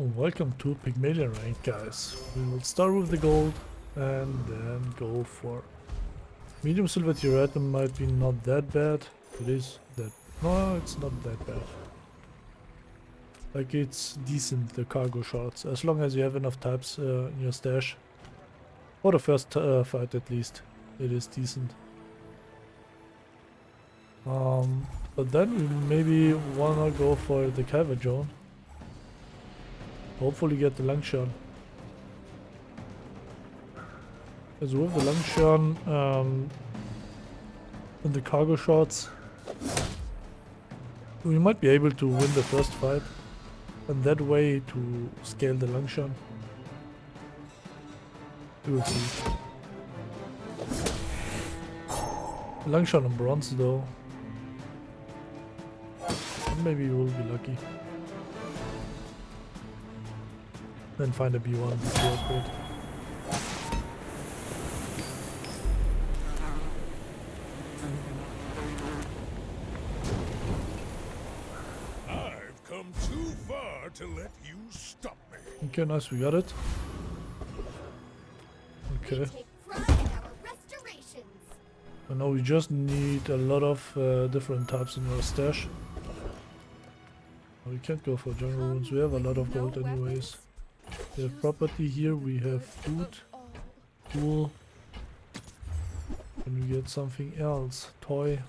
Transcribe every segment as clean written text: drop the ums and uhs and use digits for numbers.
Welcome to Pygmalien rank, guys. We will start with the gold and then go for medium silver tier item. Might be not that bad. It is that. No, it's not that bad. Like, it's decent, the cargo shots, as long as you have enough types in your stash. For the first fight at least, it is decent. But then we maybe wanna go for the Kyber drone. Hopefully get the Langshan. Because with the Langshan and the cargo shots, we might be able to win the first fight. And that way to scale the Langshan. We will see. Langshan on bronze though. And maybe we will be lucky. Then find a B1 before upgrade. I've come too far to let you stop me. Okay, nice, we got it. Okay. And now we just need a lot of different types in our stash. We can't go for jungle runes, we have a lot of gold anyways. We have property here, we have food. Cool. Can we get something else? Toy.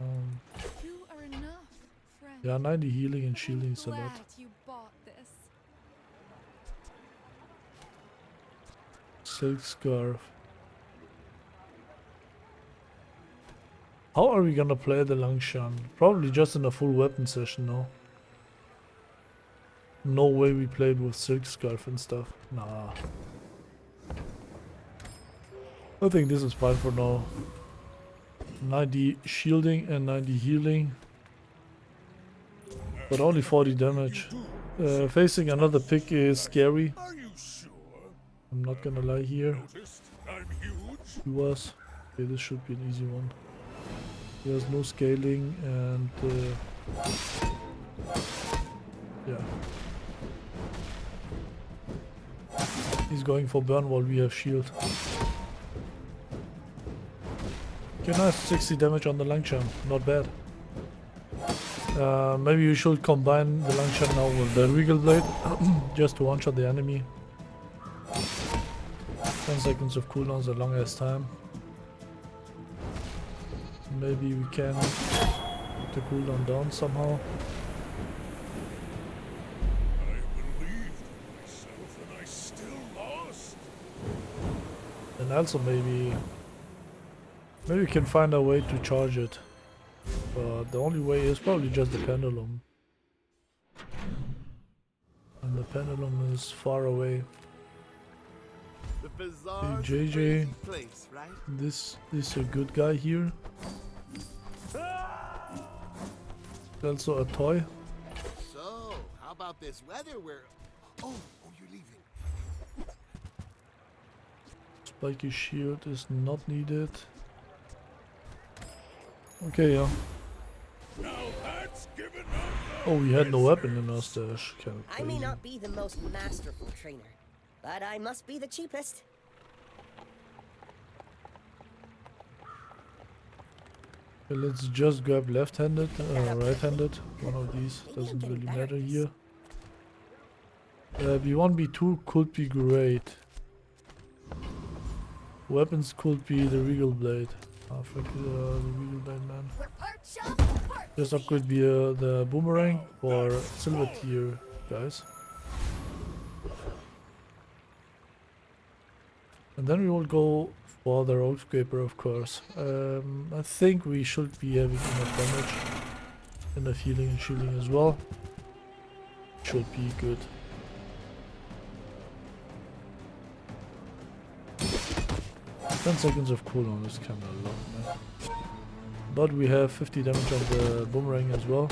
You are enough, friend. Yeah, 90 healing and shielding is a lot. Glad you bought this. Silk scarf. How are we gonna play the Langshan? Probably just in a full weapon session, no? No way we played with silk scarf and stuff. Nah. I think this is fine for now. 90 shielding and 90 healing. But only 40 damage. Facing another pick is scary. Are you sure? I'm not gonna lie here. Noticed I'm huge. He was. Okay, this should be an easy one. He has no scaling and yeah. He's going for burn while we have shield. Okay, nice, 60 damage on the Langshan, not bad. Maybe we should combine the Langshan now with the Regal blade, just to one-shot the enemy. 10 seconds of cooldown is the longest time. Maybe we can put the cooldown down somehow. I believed in myself and I still lost. And also maybe we can find a way to charge it. But the only way is probably just the pendulum. And the pendulum is far away. The Bazaar JJ. place, right? This is a good guy here. Also a toy. So, how about this weather where... Oh, you're leaving. Spiky shield is not needed. Okay, yeah. Now that's given up. Oh, we had no weapon in our stash. Kind of I may crazy. not be the most masterful trainer, but I must be the cheapest. Okay, let's just grab left-handed, right-handed. One of these doesn't really matter here. B1, B2 could be great. Weapons could be the Regal blade. Ah, fuck the Regal blade, man. Just upgrade the boomerang for silver tier, guys. And then we will go for the road scraper, of course. I think we should be having enough damage, enough healing and shielding as well. Should be good. Ten seconds of cooldown is kinda long, man. But we have 50 damage on the boomerang as well.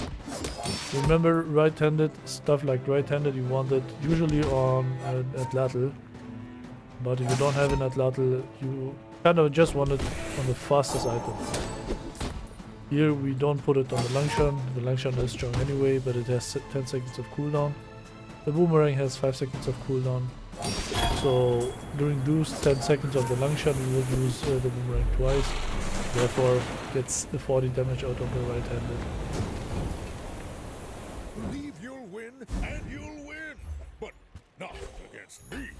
Remember, right-handed, stuff like right-handed you want it usually on an atlatl. But if you don't have an atlatl, you kind of just want it on the fastest item. Here we don't put it on the Langshan. The Langshan is strong anyway, but it has 10 seconds of cooldown. The boomerang has 5 seconds of cooldown. So during those 10 seconds of the Langshan we will use the boomerang twice. Therefore gets the 40 damage out of the right-handed. Believe you'll win, and you'll win. But not against me.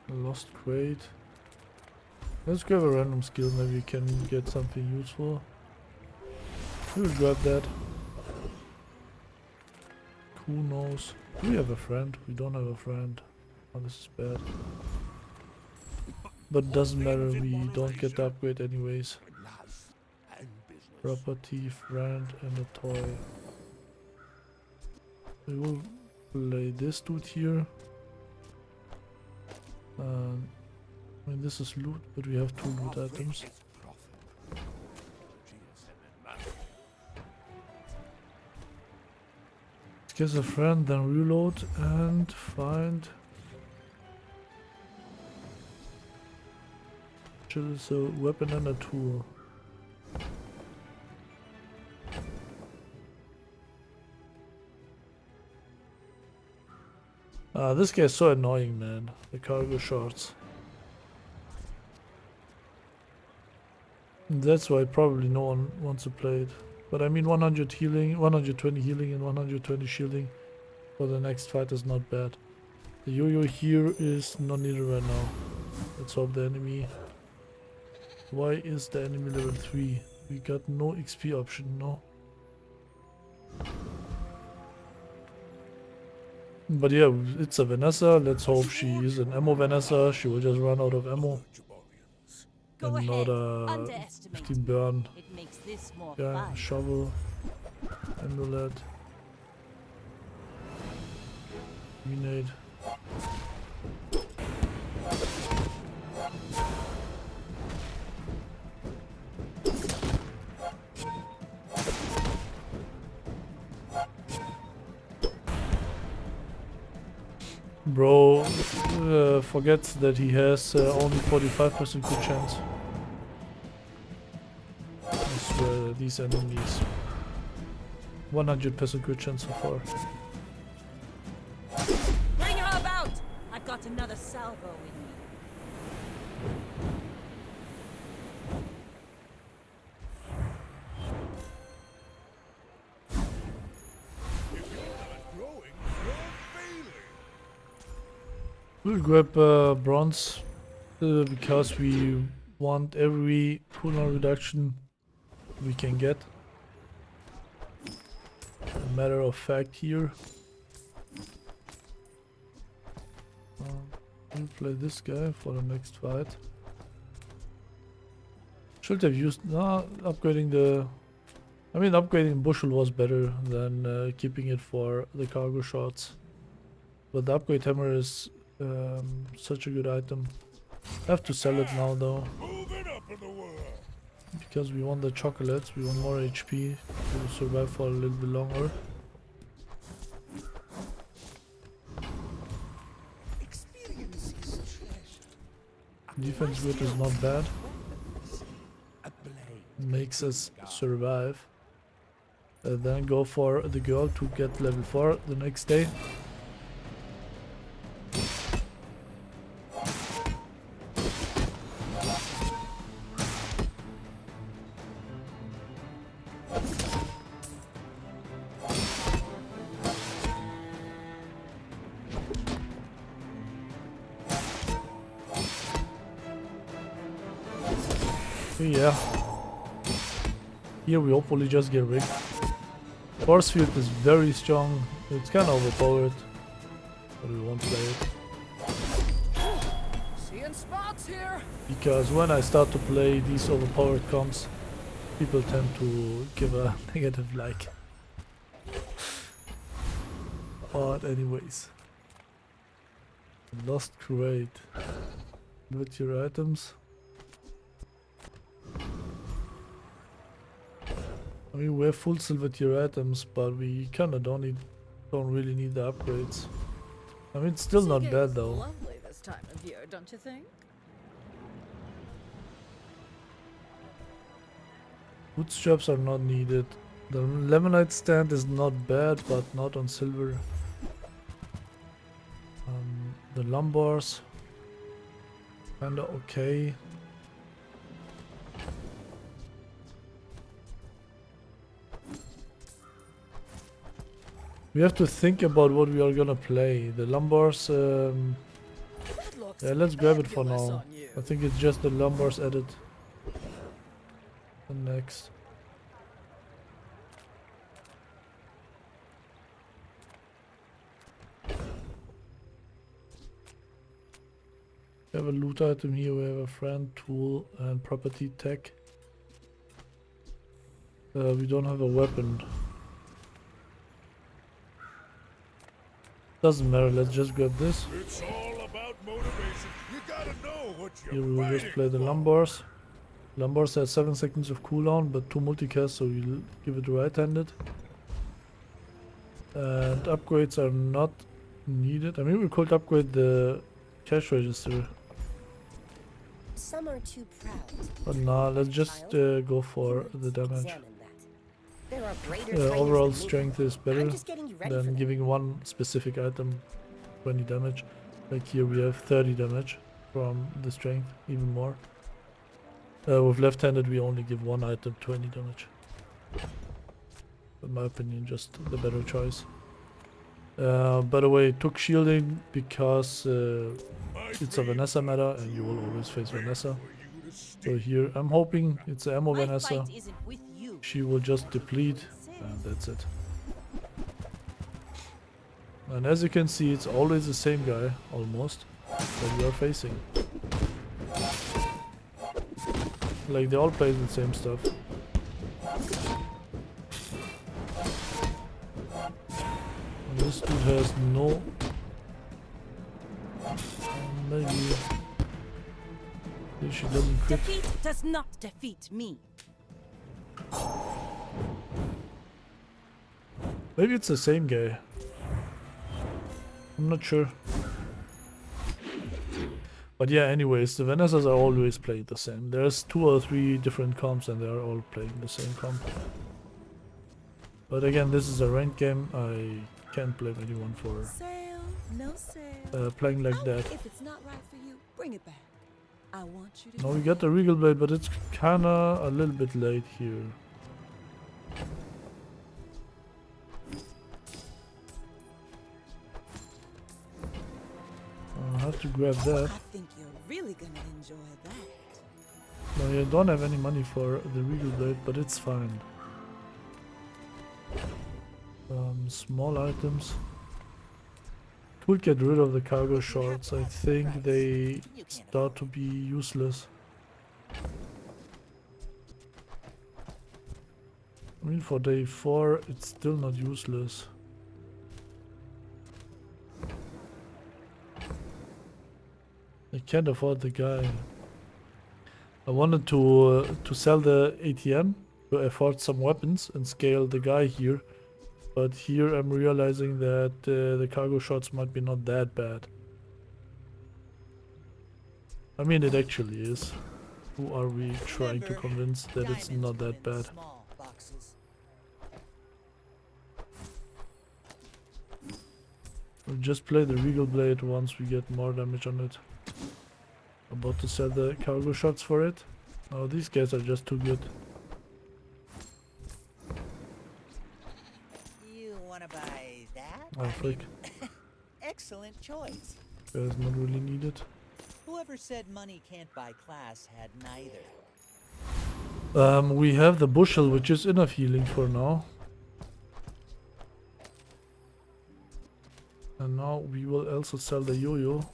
Lost crate. Let's grab a random skill, maybe we can get something useful. We'll grab that. Who knows? Do we have a friend? We don't have a friend. Oh, this is bad. But doesn't matter, we don't get the upgrade anyways. Life and business. Property, friend, and a toy. We will play this dude here. I mean, this is loot, but we have 2 loot items. Let's get a friend, then reload and find. Choose a weapon and a tool. This guy is so annoying, man. The cargo shorts. That's why probably no one wants to play it. But I mean 100 healing, 120 healing and 120 shielding for the next fight is not bad. The yo-yo here is not needed right now. Let's hope the enemy... Why is the enemy level 3? We got no XP option, no? But yeah, it's a Vanessa. Let's hope she is an ammo Vanessa. She will just run out of ammo. Go And ahead. not a Underestimate 15 burn. It makes this more Yeah, fun. shovel, amulet, grenade. Bro forgets that he has only 45% good chance. I swear, these enemies. 100% good chance so far. Bring her about! I've got another salvo with me. If you're not growing, you're failing. We'll grab bronze because we want every cooldown reduction we can get. A matter of fact here. We'll play this guy for the next fight. Should have used upgrading the... I mean, upgrading bushel was better than keeping it for the cargo shots. But the upgrade hammer is such a good item. I have to sell it now though. Moving up in the world. Because we want the chocolates, we want more HP to survive for a little bit longer. Experience is treasure. Defense grid is not bad. A blade. Makes us survive. Then go for the girl to get level 4 the next day. Yeah. Here we hopefully just get rigged. Force field is very strong. It's kind of overpowered, but we won't play it. Seeing spots here. Because when I start to play these overpowered comps, people tend to give a negative like. But anyways. Lost crate. With your items. I mean, we have full silver tier items, but we kinda don't really need the upgrades. I mean, it's still not bad though. Lovely this time of year, don't you think? Bootstraps are not needed. The lemonite stand is not bad, but not on silver. The lumbars, kinda okay. We have to think about what we are gonna play. The lumbars, yeah, let's grab it for now. I think it's just the lumbars added. And next. We have a loot item here, we have a friend, tool, and property tech. We don't have a weapon. Doesn't matter, let's just grab this. It's all about motivation. You gotta know what Here you're we will just fighting play the for. lumbars. Lumbars has 7 seconds of cooldown, but 2 multicast, so we'll give it right-handed. And upgrades are not needed. I mean, we could upgrade the cash register. Some are too proud. But nah, let's just go for the damage. Examine that. There are greater trainers Overall than me. strength is better I'm just getting you ready for than that. giving one specific item 20 damage. Like here we have 30 damage from the strength, even more. With left-handed we only give one item 20 damage. In my opinion, just the better choice. By the way, took shielding because it's a Vanessa meta and you will always face Vanessa. So here I'm hoping it's a ammo My Vanessa. fight isn't with you. She will just deplete and that's it. And as you can see, it's always the same guy, almost, that we are facing. Like, they all play the same stuff. And this dude has no... maybe she doesn't quit. Defeat does not defeat me. Maybe it's the same guy. I'm not sure. But yeah, anyways, the Vanessas are always played the same. There's 2 or 3 different comps and they are all playing the same comp. But again, this is a ranked game. I can't blame anyone for Sale, no sale. playing like that. If it's not right for you, bring it back. I want you to. Now we got the Regal Blade, but it's kinda a little bit late here. I'll have to grab that. I think you're really gonna enjoy that. No, I don't have any money for the Regal Blade, but it's fine. Small items. Could get rid of the cargo shorts. I think they start to be useless. I mean, for day 4, it's still not useless. I can't afford the guy. I wanted to sell the ATM to afford some weapons and scale the guy here. But here I'm realizing that the cargo shots might be not that bad. I mean, it actually is. Who are we trying to convince that it's not that bad? We'll just play the Regal Blade once we get more damage on it. About to sell the cargo shots for it. Oh, these guys are just too good. You wanna buy that? Oh, frick. Excellent choice. Guys, not really needed. Whoever said money can't buy class had neither. We have the bushel, which is enough healing for now. And now we will also sell the yo-yo.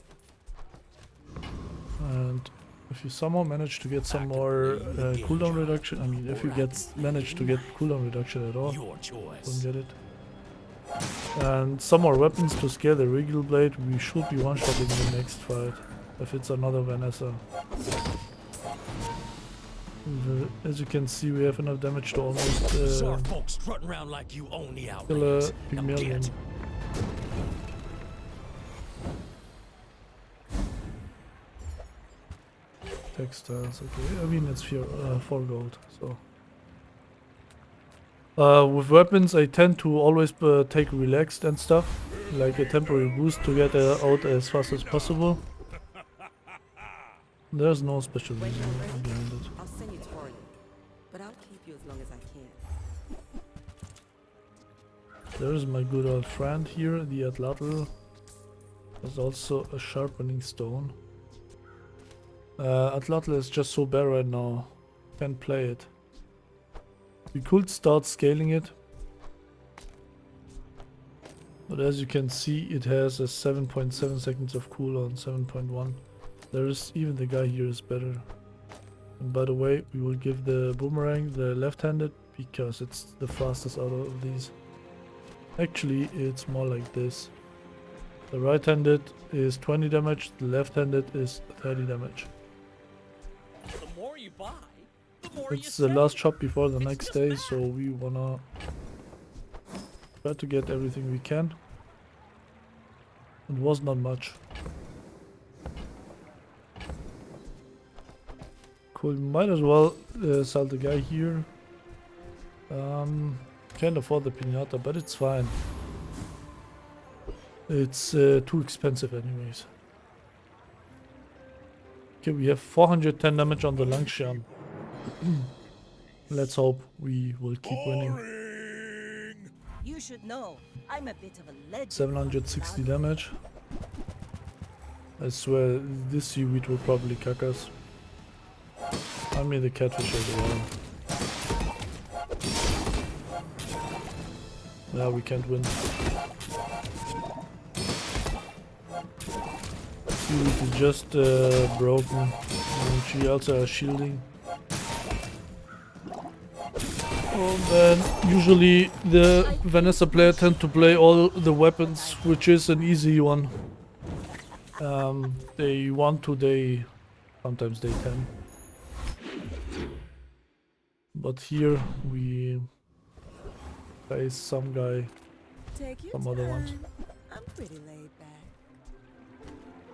And if you somehow manage to get some more cooldown reduction, I mean, if you manage to get cooldown reduction at all, don't get it. And some more weapons to scale the Regal Blade, we should be one-shotting the next fight. If it's another Vanessa. As you can see, we have enough damage to almost folks strutting around like you own the kill a outlets. Pygmalien. Textiles, okay. I mean, it's 4 gold, so With weapons, I tend to always take relaxed and stuff, like a temporary boost to get out as fast as possible. There's no special reason behind it. I'll send you toward it, but I'll keep you as long as I can. There is my good old friend here, the Atlatl. There's also a sharpening stone. Atlatl is just so bad right now. Can't play it. We could start scaling it. But as you can see, it has a 7.7 seconds of cooldown, 7.1. There is even the guy here is better. And by the way, we will give the boomerang the left-handed because it's the fastest out of these. Actually, it's more like this. The right-handed is 20 damage, the left-handed is 30 damage. The more you buy, the more you It's the sell. last shop before the It's next just day, that. so we wanna try to get everything we can. It was not much. Cool, might as well sell the guy here. Can't afford the pinata, but it's fine. It's too expensive anyways. Okay, we have 410 damage on the Langshan. Let's hope we will keep winning. Boring. You should know, I'm a bit of a legend. 760 damage. I swear, this seaweed will probably cuck us. I mean the catfish as well. Yeah, we can't win. Seaweed is just broken. And she also has shielding. And then usually the Vanessa player tend to play all the weapons, which is an easy one. Day 1 to day, sometimes day 10. But here we face some guy, Take your some other ones. time. I'm pretty laid back.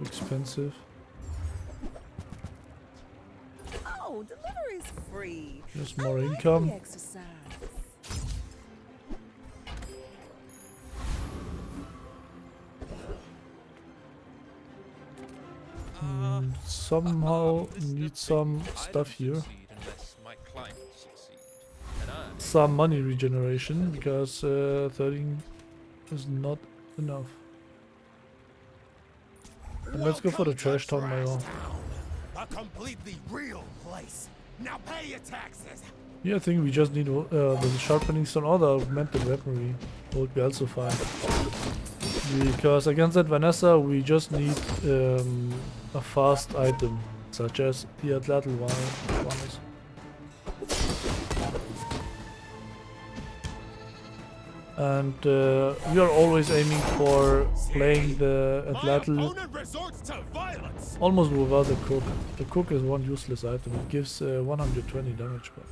Expensive. Oh, delivery's free. Just I more like income. the exercise. Somehow need some stuff here. Some money regeneration because 13 is not enough. And let's go for the trash town mail. A completely real place. Now pay your taxes. Yeah, I think we just need the sharpening stone or the augmented weaponry. Would be also fine. Because against that Vanessa, we just need a fast item, such as the Atlatl one is. And we are always aiming for playing the Atlatl almost without the cook. The cook is one useless item. It gives 120 damage, but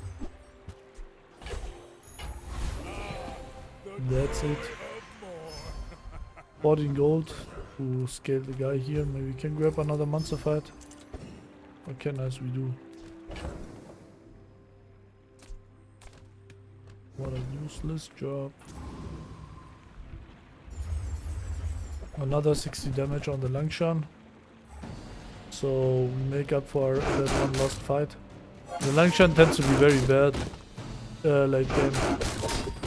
that's it. 14 gold to scale the guy here. Maybe we can grab another monster fight. Okay, nice, we do. What a useless job. Another 60 damage on the Langshan. So we make up for that one lost fight. The Langshan tends to be very bad late game.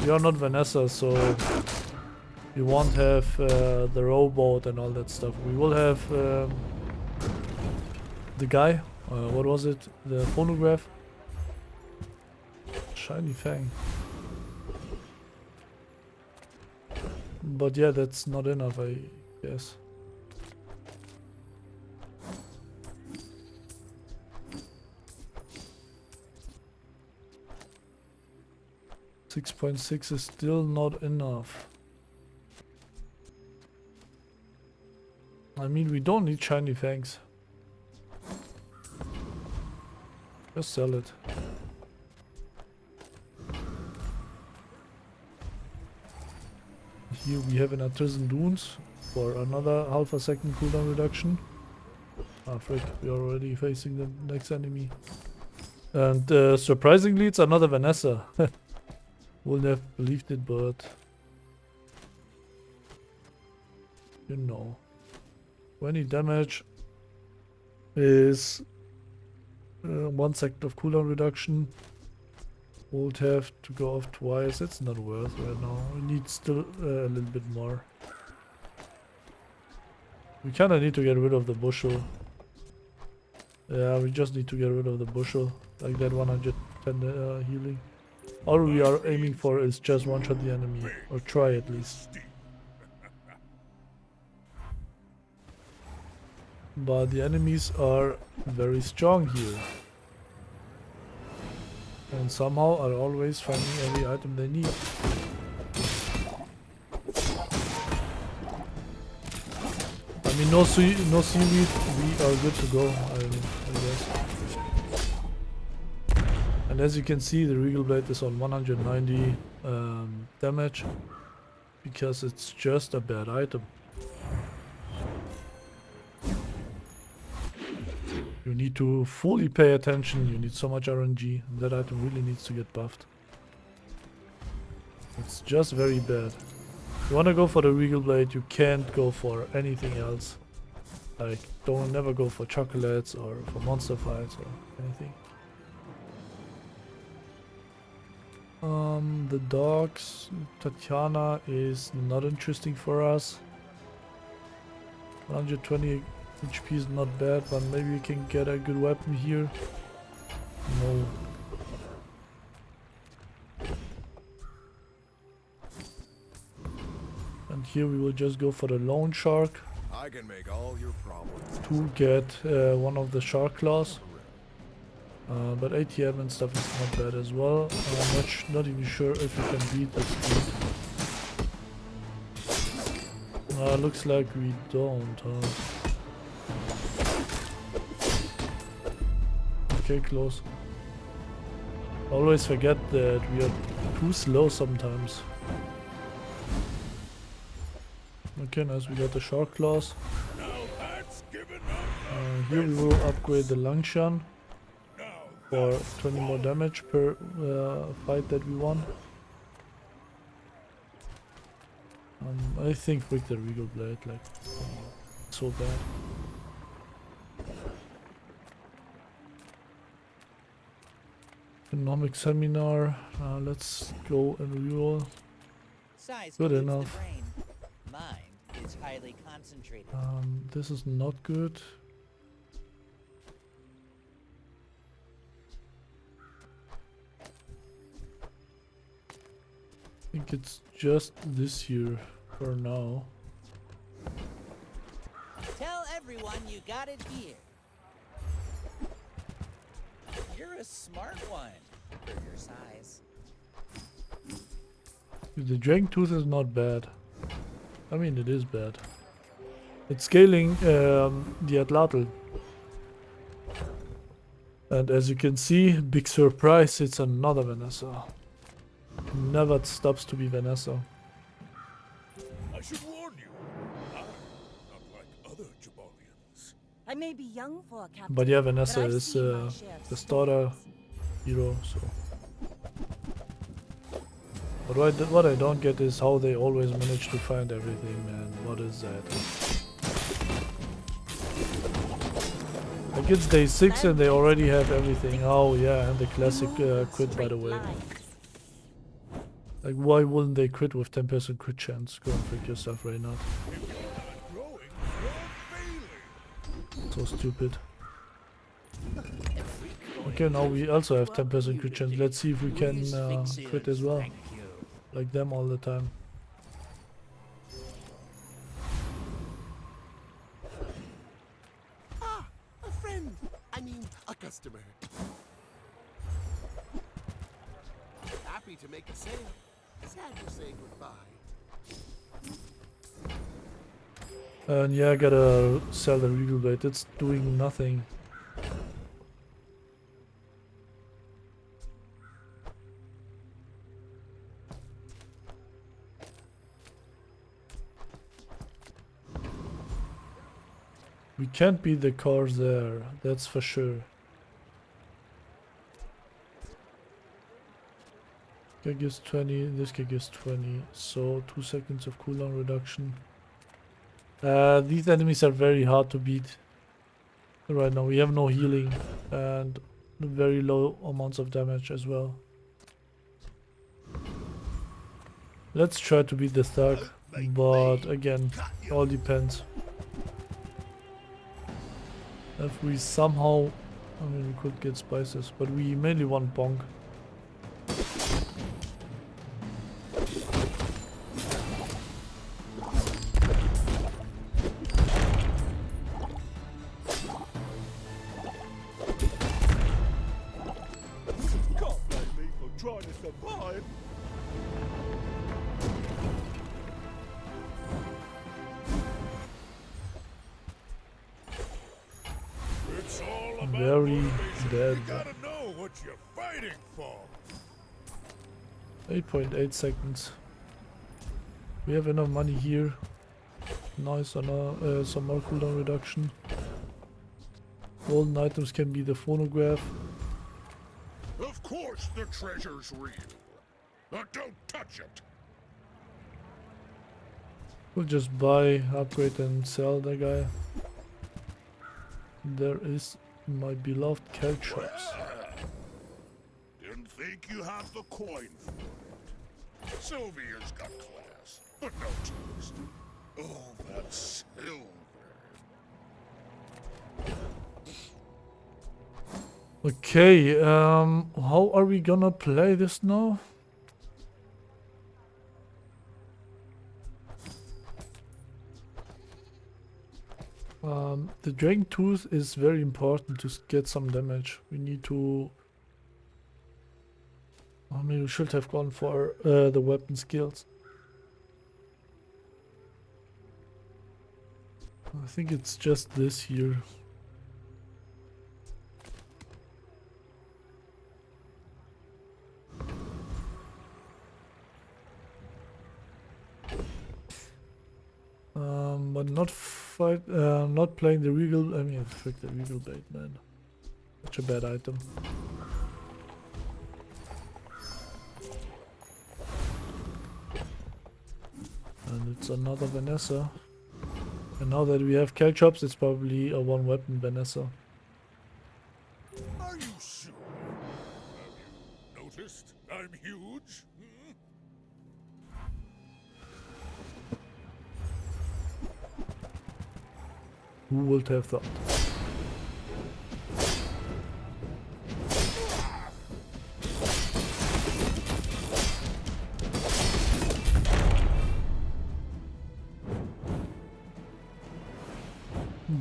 We are not Vanessa, so we won't have the rowboat and all that stuff. We will have the guy. What was it? The phonograph. Shiny Fang. But yeah, that's not enough, I guess. $6.6 is still not enough. I mean, we don't need shiny fangs. Just sell it. Here we have an Artisan Dunes for another half a second cooldown reduction. Ah, frick, we're already facing the next enemy. And surprisingly, it's another Vanessa. Wouldn't have believed it, but you know, 20 damage is 1 second of cooldown reduction. Would have to go off twice. It's not worth right now. We need still a little bit more. We kinda need to get rid of the bushel. Yeah, we just need to get rid of the bushel. Like that 110 healing. All we are aiming for is just one-shot the enemy. Or try at least. But the enemies are very strong here. And somehow are always finding every item they need. I mean, no seaweed, we are good to go, I guess. And as you can see, the Regal Blade is on 190 damage. Because it's just a bad item. You need to fully pay attention, you need so much RNG. That item really needs to get buffed. It's just very bad. If you wanna go for the Regal Blade, you can't go for anything else. Like, never go for chocolates or for monster fights or anything. The dogs, Tatiana is not interesting for us. 120 HP is not bad, but maybe we can get a good weapon here. No. And here we will just go for the lone shark I can make all your problems. to get one of the shark claws. But ATM and stuff is not bad as well. I'm not even sure if we can beat this speed. Looks like we don't, huh? Okay, close. Always forget that we are too slow sometimes. Okay, nice, we got the shark claws. Now that's given up. Here we will upgrade the Langshan for 20 more damage per fight that we won. I think with the Regal Blade, like, so bad. Economic seminar. Let's go and reroll. Size Good pollutes the enough. brain. Mind is highly concentrated. This is not good. I think it's just this year for now. Tell everyone you got it here. You're a smart one for your size. The Dragon Tooth is not bad. I mean, it is bad. It's scaling the Atlatl. And as you can see, big surprise, it's another Vanessa. Never stops to be Vanessa. I should warn you. I'm not like other Jabalians. I may be young for a captain. But yeah, Vanessa but I've is seen my share of the starter hero, so. But what I don't get is how they always manage to find everything, man. What is that? Like it's day 6 and they already have everything. Oh yeah, and the classic crit, by the way. Like why wouldn't they crit with 10% crit chance? Go and freak yourself right now. If you're not growing, you're failing. So stupid. Okay, now we also have 10% crit chance. Let's see if we can crit as well. Like them all the time. Ah, a friend. I mean, a customer. Happy to make a sale. Sad to say goodbye. And yeah, I gotta sell the Regal Blade. It's doing nothing. We can't beat the cars there, that's for sure. guy gives 20, this guy gives 20, so 2 seconds of cooldown reduction. These enemies are very hard to beat right now. We have no healing and very low amounts of damage as well. Let's try to beat the Stark, but again, all depends. If we somehow, I mean, we could get spices, but we mainly want bonk. Can't blame me for trying to survive. It's all about Very motivation. dead. You gotta know what you're fighting for. 8.8 seconds. We have enough money here. Nice on some more cooldown reduction. Golden items can be the phonograph. Of course the treasure's real. But don't touch it. We'll just buy, upgrade and sell the guy. There is my beloved Caltrops. Didn't think you have the coin for it. Sylvia's got class, but no taste. Oh, that silver. Okay, how are we gonna play this now? The Dragon Tooth is very important to get some damage. We need to... I mean, we should have gone for the weapon skills. I think it's just this here. But not playing the Regal. I mean, frick the Regal bait, man. Such a bad item. And it's another Vanessa. And now that we have Caltrops, it's probably a one weapon Vanessa. Are you sure? Have you noticed I'm huge? Hmm? Who would have thought?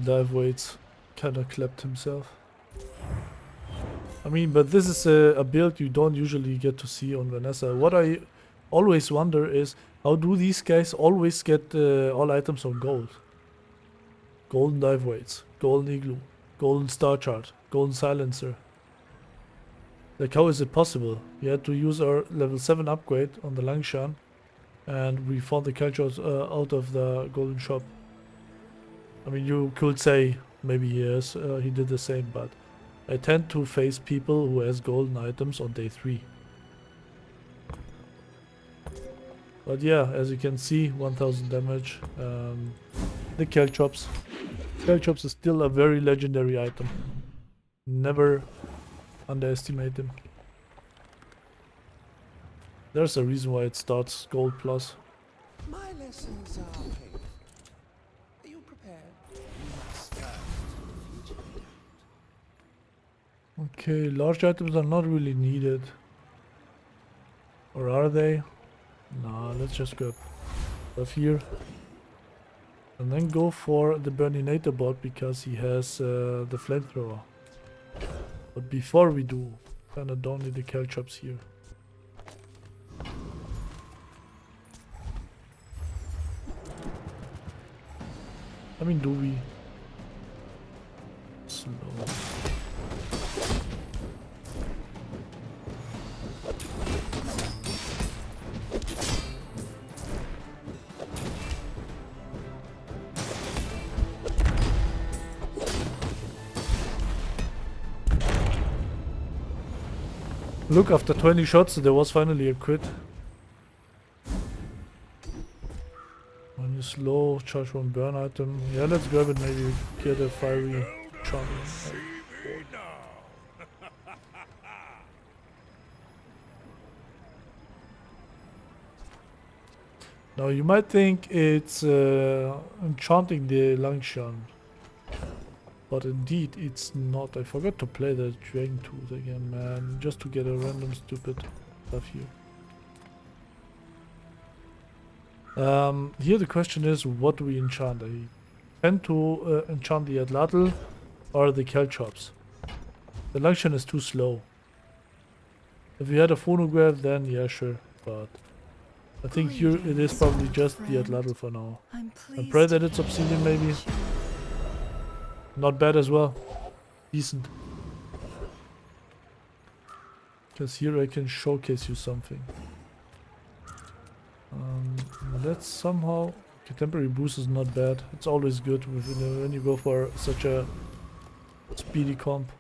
Dive weights kinda clapped himself. I mean, but this is a build you don't usually get to see on Vanessa. What I always wonder is, how do these guys always get all items on gold? Golden dive weights, golden igloo, golden star chart, golden silencer. Like, how is it possible? We had to use our level 7 upgrade on the Langshan, and we found the cultures out of the golden shop. I mean, you could say maybe yes, he did the same, but I tend to face people who has golden items on day 3. But yeah, as you can see, 1000 damage. The Caltrops. Caltrops is still a very legendary item. Never underestimate him. There's a reason why it starts gold plus. My lessons are paid. Are you prepared? Okay, large items are not really needed. Or are they? Nah, let's just grab stuff here. And then go for the Burninator bot because he has the flamethrower. But before we do, kinda don't need the Caltrops here. I mean, do we? Slow. Look, after 20 shots, there was finally a crit. When you slow, charge one burn item. Yeah, let's grab it. Maybe get a fiery charm. Now you might think it's enchanting the Langshan, but indeed it's not. I forgot to play the Dragon Tooth again, man, just to get a random stupid stuff here. Here the question is, what do we enchant? I tend to enchant the Atlatl or the Caltrops. The Langshan is too slow. If we had a phonograph, then yeah, sure, but I think here it is probably just the Atlatl for now. I pray that it's Obsidian maybe. Not bad as well. Decent. Because here I can showcase you something. Let's somehow... Contemporary boost is not bad. It's always good when you go for such a speedy comp.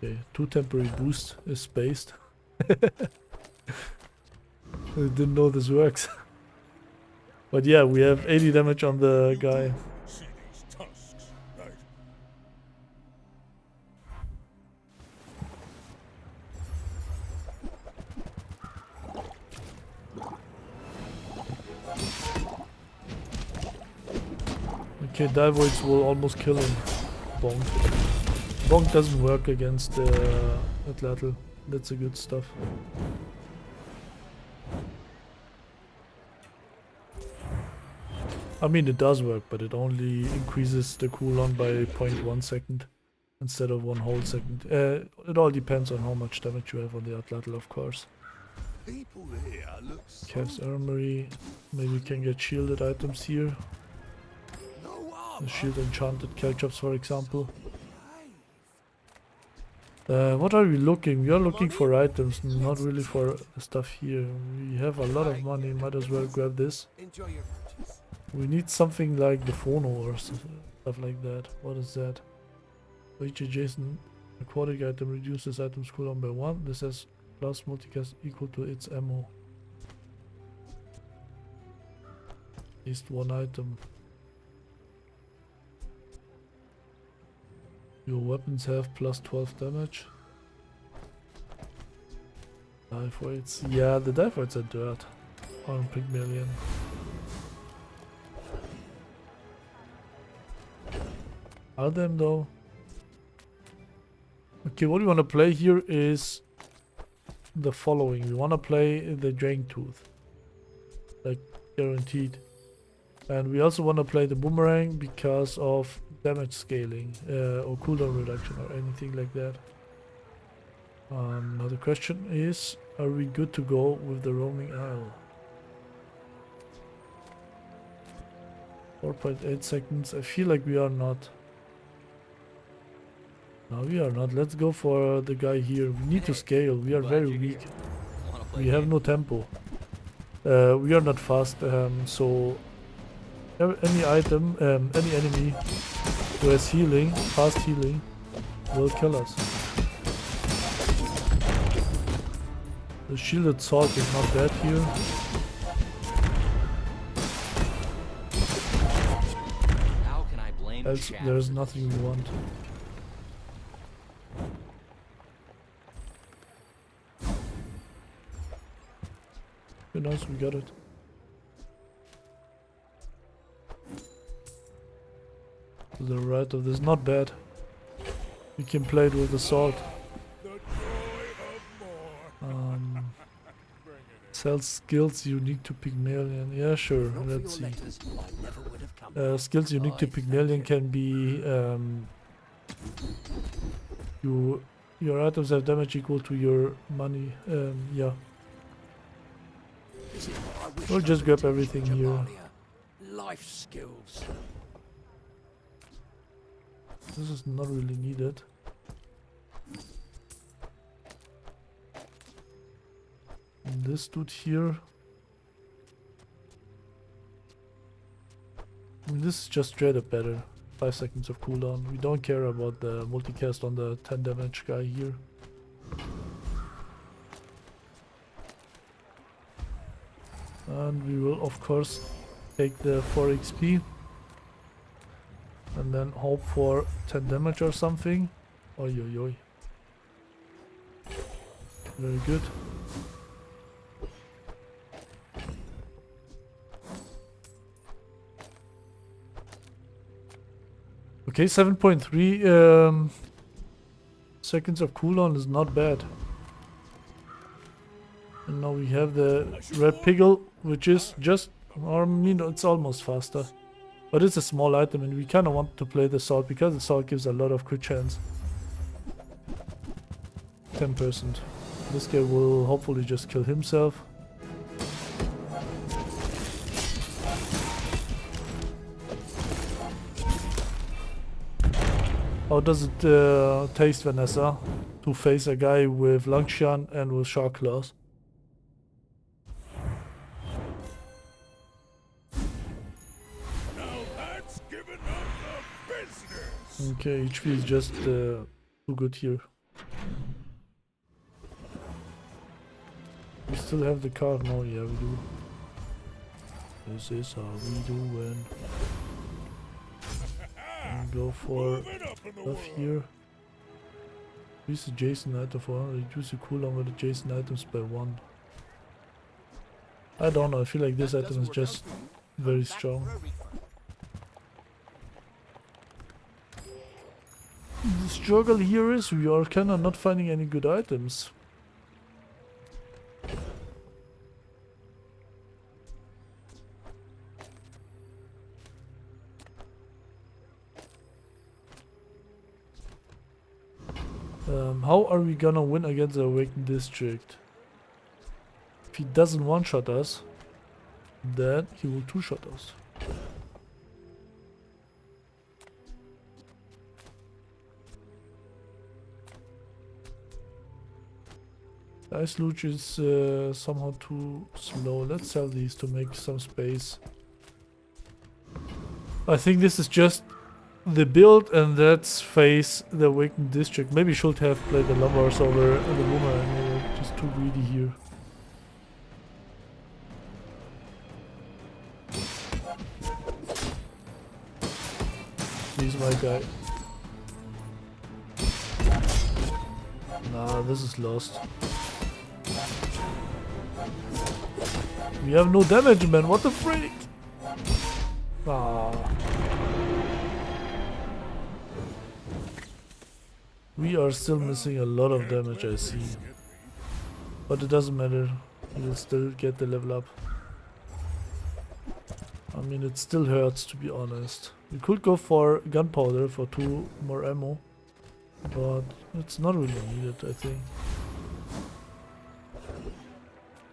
Okay, 2 temporary boost is spaced. I didn't know this works. But yeah, we have 80 damage on the guy. See these tusks, right? Okay, Divoids will almost kill him. Bonk. Bonk doesn't work against Atlatl. That's a good stuff. I mean, it does work, but it only increases the cooldown by 0.1 second instead of 1 whole second. It all depends on how much damage you have on the Atlatl, of course. People here look so Kev's Armory. Maybe we can get shielded items here. no The shield enchanted Caltrops, for example. What are we looking? We are looking for items, not really for stuff here. We have a lot of money, might as well grab this. Enjoy your purchase. We need something like the phono or stuff like that. What is that? Each adjacent aquatic item reduces items cooldown by 1. This has plus multicast equal to its ammo. At least 1 item. Your weapons have plus 12 damage. Dive weights. Yeah, the dive weights are dirt on Pygmalien. Are them though? Okay, what we want to play here is the following. We want to play the Dragon Tooth. Like, guaranteed. And we also want to play the Boomerang because of damage scaling or cooldown reduction or anything like that. Now the question is, are we good to go with the Roaming Isle? 4.8 seconds. I feel like we are not. No, we are not. Let's go for the guy here. We need to scale. We are very weak. We have no tempo. We are not fast, so any item, any enemy who has healing, fast healing, will kill us. The shielded sword is not bad here. How can I blame Else there's nothing we want. Okay, nice, we got it. To the right of this, not bad. We can play it with the sword. Sells skills unique to Pygmalien. Yeah, sure. Let's see. Skills unique to Pygmalien can be your items have damage equal to your money. Yeah. We'll just grab everything here. Life skills. This is not really needed. And this dude here. mean, this is just straight up better. 5 seconds of cooldown. We don't care about the multicast on the 10 damage guy here. And we will of course take the 4 XP. And then hope for 10 damage or something. Oi oi oi. Very good. Okay, 7.3 seconds of cooldown is not bad. And now we have the red Piggle, which is just, or I mean, it's almost faster. But it's a small item and we kind of want to play the sword because the sword gives a lot of crit chance. 10%. This guy will hopefully just kill himself. How does it taste, Vanessa, to face a guy with Langshan and with Shark Claws? Now that's giving up the business. Okay, HP is just too good here. We still have the card now, yeah we do. This is how we do when we go for stuff here. Use the Jason item for 100, reduce the cooldown with the Jason items by 1. I don't know, I feel like this item is just very strong. The struggle here is we are kinda not finding any good items. How are we gonna win against the Awakened District? If he doesn't one-shot us, then he will two-shot us. Ice Luge is somehow too slow. Let's sell these to make some space. I think this is just the build, and let's face the Awakened District. Maybe should have played the Lumbars over the Boomerang. We're just too greedy here. He's my guy. Nah, this is lost. We have no damage, man. What the freak? Ah. We are still missing a lot of damage, I see. But it doesn't matter. We will still get the level up. I mean, it still hurts, to be honest. We could go for gunpowder for 2 more ammo. But it's not really needed, I think.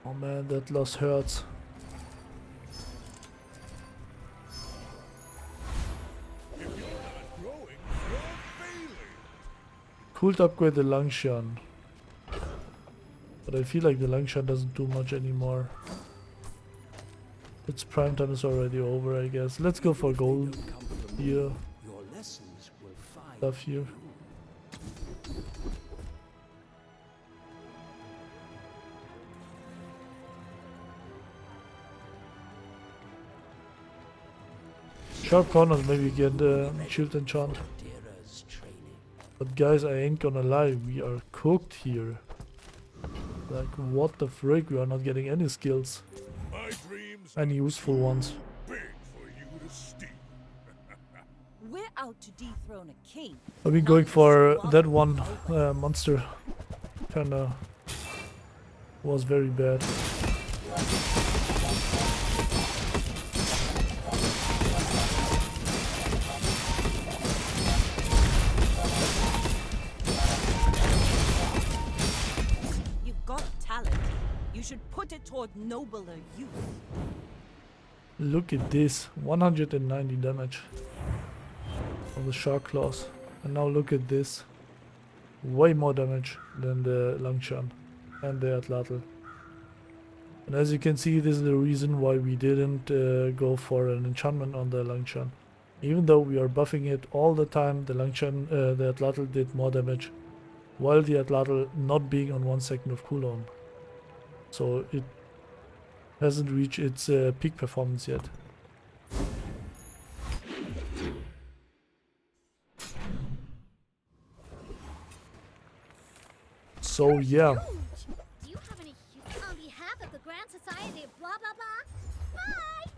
Oh man, that loss hurts. Could upgrade the Langshan. But I feel like the Langshan doesn't do much anymore. Its prime time is already over, I guess. Let's go for gold here. Stuff here. Sharp corners, maybe get shield enchant. But guys, I ain't gonna lie, we are cooked here. Like, what the frick, we are not getting any skills. Any useful ones. We're out to dethrone a king. I've been going for that one monster. Kinda was very bad. You should put it toward nobler use. Look at this, 190 damage on the Shark Claws. And now look at this, way more damage than the Langshan and the Atlatl. And as you can see, this is the reason why we didn't go for an enchantment on the Langshan. Even though we are buffing it all the time, the Langshan, the Atlatl did more damage, while the Atlatl not being on 1 second of cooldown. So it hasn't reached its peak performance yet. So yeah. Do you have any on behalf of the Grand Society of blah blah blah? Bye!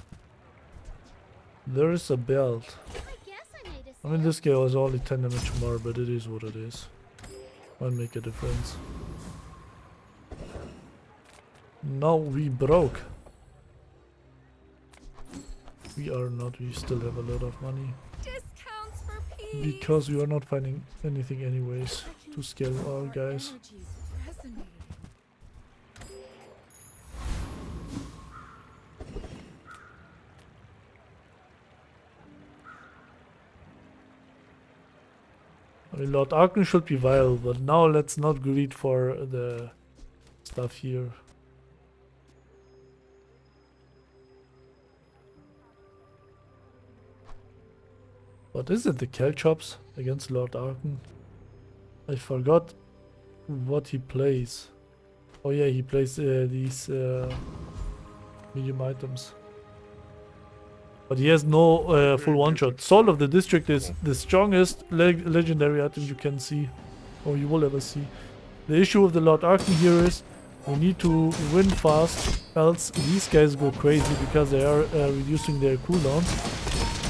There is a belt. I guess I made a I mean, this guy was only 10 damage more, but it is what it is. Might make a difference. Now we broke. We are not, we still have a lot of money. Discounts for peace. Because we are not finding anything anyways to scale our guys. Energies resonating. I mean, Lord Arkan should be viable, but now let's not greed for the stuff here. What is it, the Caltrops against Lord Arkan? I forgot what he plays. Oh yeah, he plays these medium items. But he has no full one-shot. Soul of the District is the strongest legendary item you can see, or you will ever see. The issue with the Lord Arkan here is we need to win fast, else these guys go crazy because they are reducing their cooldowns,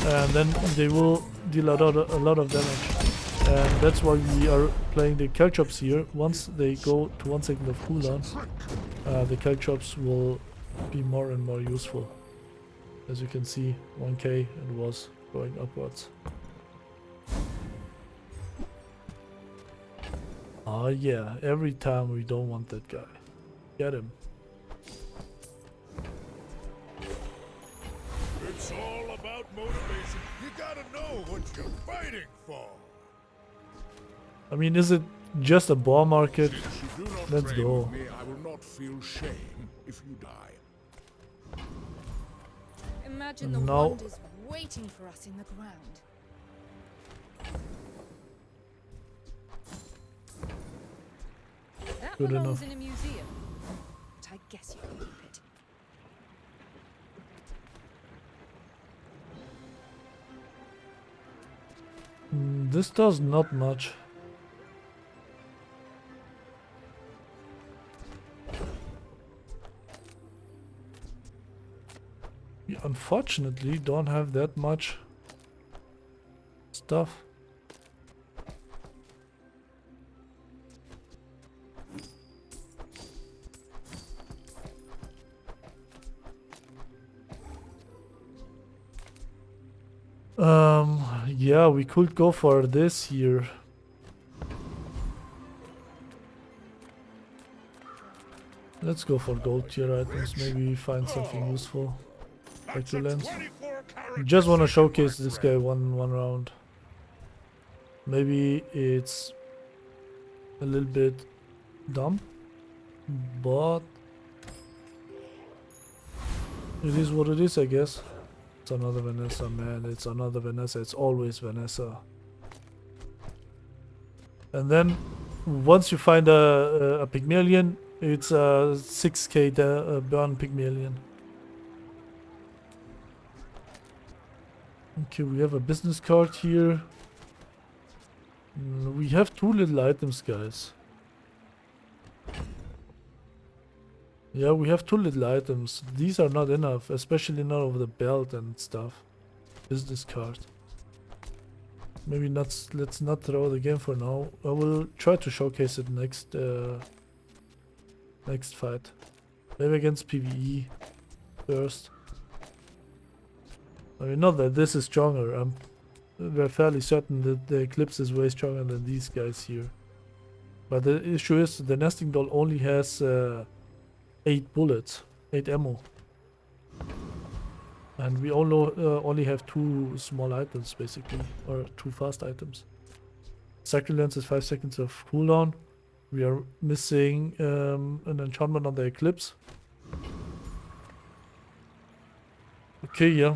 and then they will deal a lot of damage. And that's why we are playing the Caltrops here. Once they go to 1 second of cooldown, the Caltrops will be more and more useful. As you can see, 1k it was going upwards. Oh yeah, every time we don't want that guy. Get him. It's all about motivation. You gotta know what you're fighting for. I mean, is it just a boar market? Since you do not Let's train go. with me, I will not feel shame if you die. Imagine the No. wonders waiting for us in the ground. That Good belongs enough. in a museum. But I guess you can keep it. This does not much. We unfortunately don't have that much stuff. Yeah, we could go for this here. Let's go for gold tier items, maybe find something useful. That's a Excellent. 24 karat Just want to decision, showcase my this friend. guy one round. Maybe it's a little bit dumb, but it is what it is, I guess. It's another Vanessa, man. It's another Vanessa. It's always Vanessa. And then once you find a Pygmalien, it's a 6k burn Pygmalien. Okay, we have a business card here. We have 2 little items, guys. Yeah, we have 2 little items. These are not enough, especially not over the belt and stuff. Business card. Maybe not. Let's not throw the game for now. I will try to showcase it next next fight. Maybe against PvE first. I mean, not that this is stronger. We're fairly certain that the Eclipse is way stronger than these guys here. But the issue is the nesting doll only has 8 bullets, 8 ammo. And we only have 2 small items basically, or 2 fast items. Sacrilence is 5 seconds of cooldown. We are missing an enchantment on the Eclipse. Okay, yeah.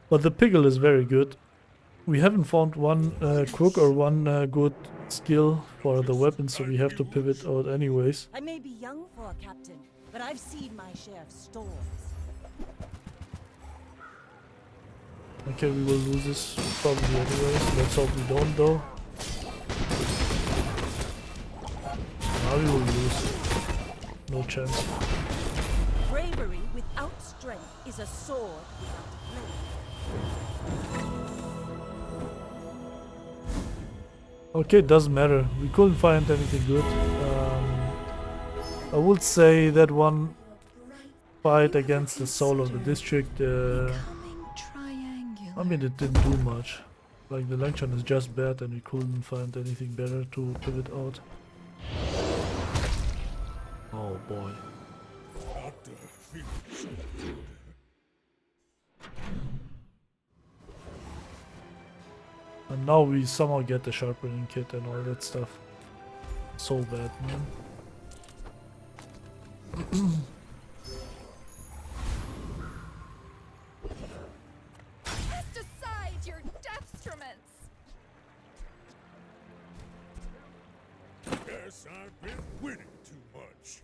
But the Piggle is very good. We haven't found one crook or one good skill for the weapon, so we have to pivot out anyways. I may be young for a captain, but I've seen my share of storms. Okay, we will lose this probably anyways. Let's hope we don't though. Now we will lose. No chance. Bravery without strength is a sword without blade. Okay, doesn't matter. We couldn't find anything good. I would say that one fight against the soul of the district, I mean, it didn't do much. Like, the Langchan is just bad and we couldn't find anything better to pivot out. Oh boy. And now we somehow get the sharpening kit and all that stuff. So bad, man. Cast aside your destruments. Guess I've been winning too much.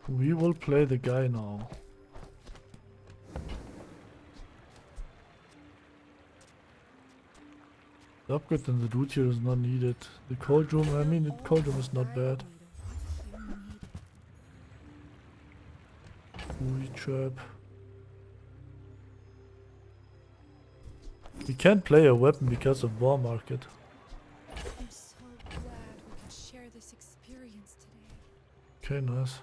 We will play the guy now. The upgrade in the dude here is not needed. The cold room, I mean, the cold room is not bad. Booby trap. We can't play a weapon because of war market. I'm so glad we could share this experience today. Okay, nice.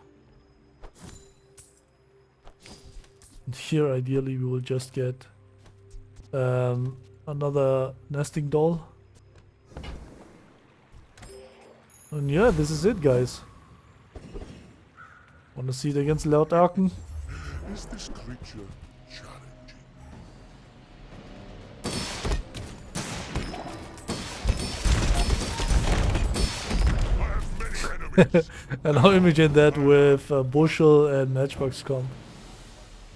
And here, ideally, we will just get another nesting doll. And yeah, this is it, guys. Wanna see it against Loud Arken? Is this creature challenging? I have many enemies. And I'll imagine that with Bushel and Matchbox comp.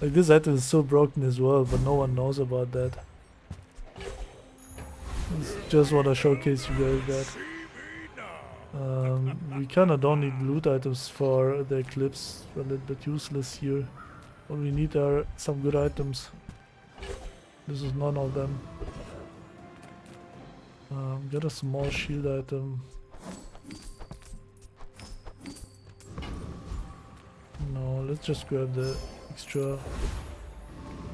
Like, this item is so broken as well, but no one knows about that. Just want to showcase you guys that. We kinda don't need loot items for the Eclipse. We're a little bit useless here. What we need are some good items. This is none of them. Get a small shield item. No, let's just grab the extra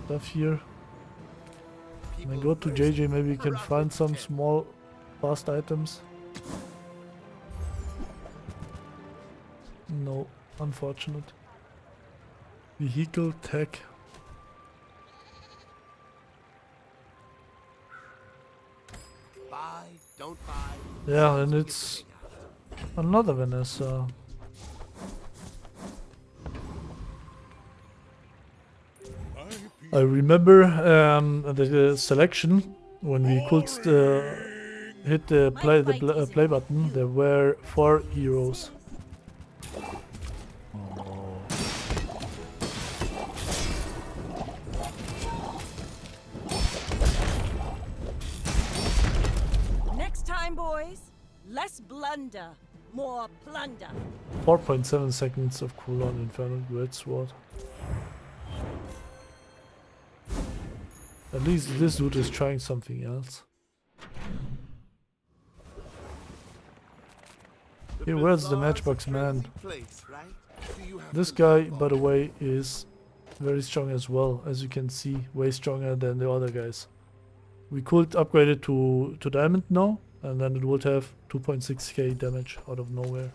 stuff here. And then go to JJ, maybe we can find some small fast items. No, unfortunate. Vehicle tech. Buy, don't buy. Yeah, and it's another Vanessa. I remember the selection when we could hit the play button. There were 4 heroes. Oh. Next time, boys, less blunder, more plunder. 4.7 seconds of cooldown Infernal Great Sword. At least this dude is trying something else. Hey, where's the Matchbox man? This guy, by the way, is very strong as well. As you can see, way stronger than the other guys. We could upgrade it to diamond now, and then it would have 2.6k damage out of nowhere.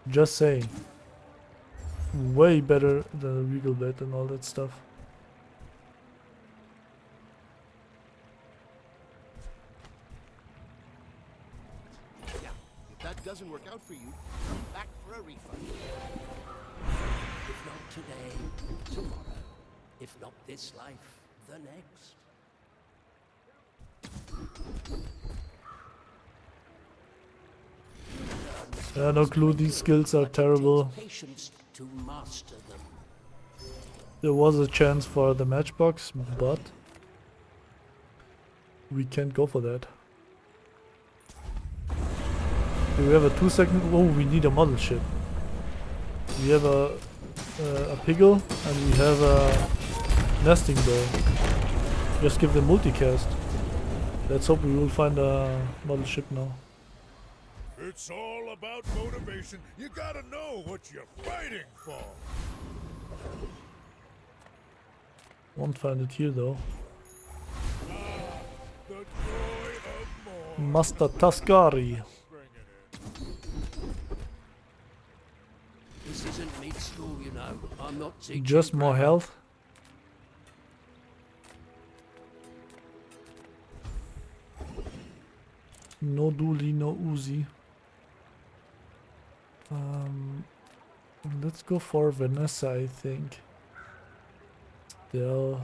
Just saying. Way better than a Regal blade and all that stuff. Yeah, if that doesn't work out for you, come back for a refund. If not today, tomorrow. If not this life, the next. No clue, these skills are terrible. Patience to master them. There was a chance for the matchbox, but we can't go for that. Okay, we have a 2-second. Oh, we need a model ship. We have a Piggle and we have a nesting bow. Just give them multicast. Let's hope we will find a model ship now. It's all about motivation. You gotta know what you're fighting for. Won't find it here though. The joy of more. Master Tascari. Bring it in. This isn't meat school, you know. I'm not teaching. Just more grammar. health. No dually, no Uzi. Let's go for Vanessa, I think. Still.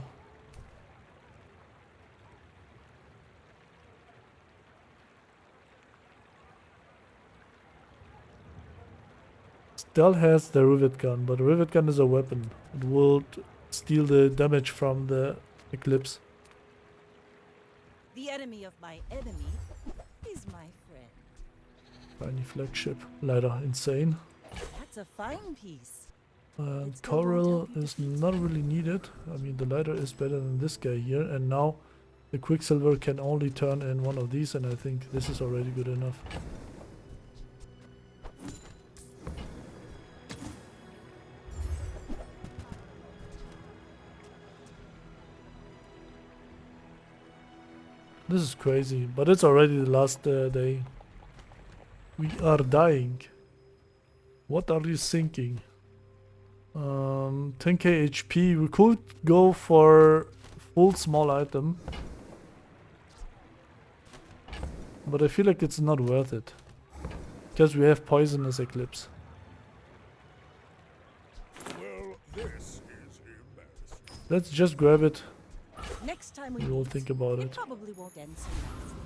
Still has the rivet gun, but the rivet gun is a weapon. It will steal the damage from the Eclipse. The enemy of my enemy is my friend. Tiny flagship. Leider insane. That's a fine piece. Coral is not really needed. I mean, the lighter is better than this guy here, and now the Quicksilver can only turn in one of these, and I think this is already good enough. This is crazy, but it's already the last day. We are dying. What are you thinking? 10k HP. We could go for full small item, but I feel like it's not worth it because we have poisonous Eclipse. Well, this is embarrassing. Let's just grab it. Next time We will meet, think about it it. probably won't end so nicely.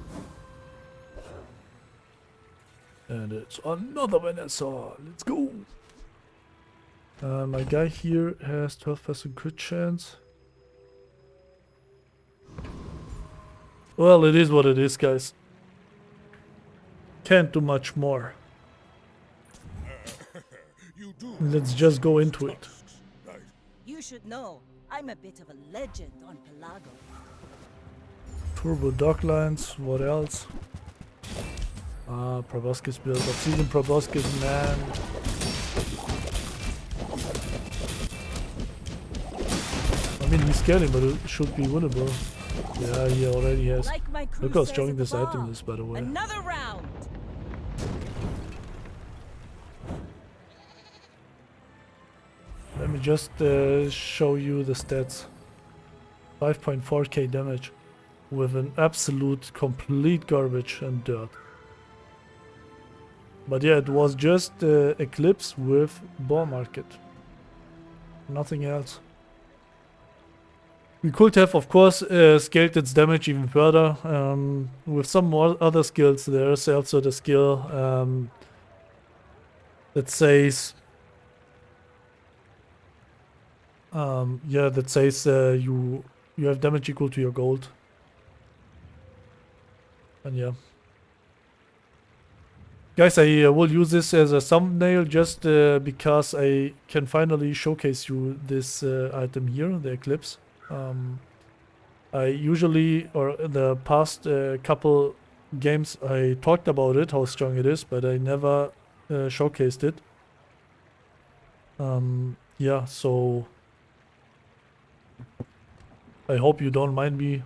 And it's another Vanessa. Let's go. My guy here has 12% crit chance. Well, it is what it is, guys. Can't do much more. You do. Let's just go into it. Right. You should know, I'm a bit of a legend on Pelago. Turbo Docklines, what else? Proboscis build. Obsidian Proboscis, man. I mean, he's scaling, but it should be winnable. Yeah, he already has. Like my crew Look how says strong at this the item bar. is, by the way. Another round. Let me just show you the stats. 5.4k damage with an absolute complete garbage and dirt. But yeah, it was just Eclipse with Boar Market. Nothing else. We could have, of course, scaled its damage even further. With some more other skills, there's also the skill that says... that says you have damage equal to your gold. And yeah. Guys, I will use this as a thumbnail just because I can finally showcase you this item here, the Eclipse. I usually, or in the past couple games, I talked about it, how strong it is, but I never showcased it. Yeah, so I hope you don't mind me